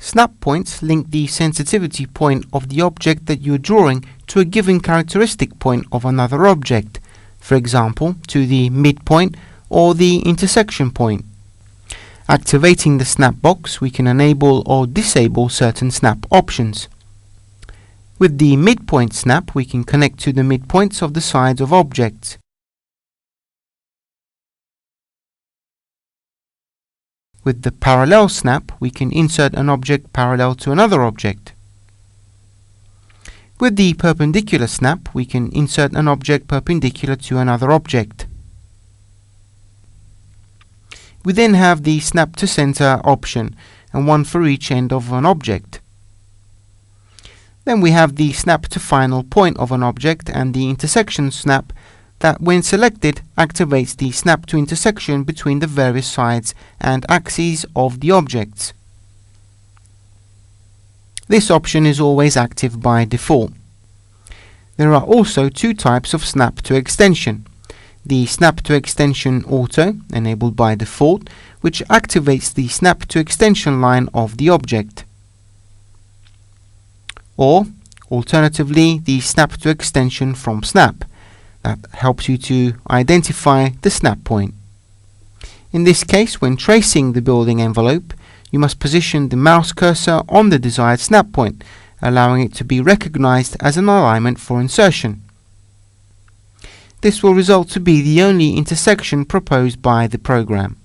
Snap points link the sensitivity point of the object that you are drawing to a given characteristic point of another object, for example, to the midpoint or the intersection point. Activating the snap box, we can enable or disable certain snap options. With the midpoint snap, we can connect to the midpoints of the sides of objects. With the parallel snap, we can insert an object parallel to another object. With the perpendicular snap, we can insert an object perpendicular to another object. We then have the snap to center option, and one for each end of an object. Then we have the snap to final point of an object and the intersection snap that, when selected, activates the snap to intersection between the various sides and axes of the objects. This option is always active by default. There are also two types of snap to extension. The snap to extension auto, enabled by default, which activates the snap to extension line of the object. Or, alternatively, the snap to extension from snap, that helps you to identify the snap point. In this case, when tracing the building envelope, you must position the mouse cursor on the desired snap point, allowing it to be recognized as an alignment for insertion. This will result to be the only intersection proposed by the program.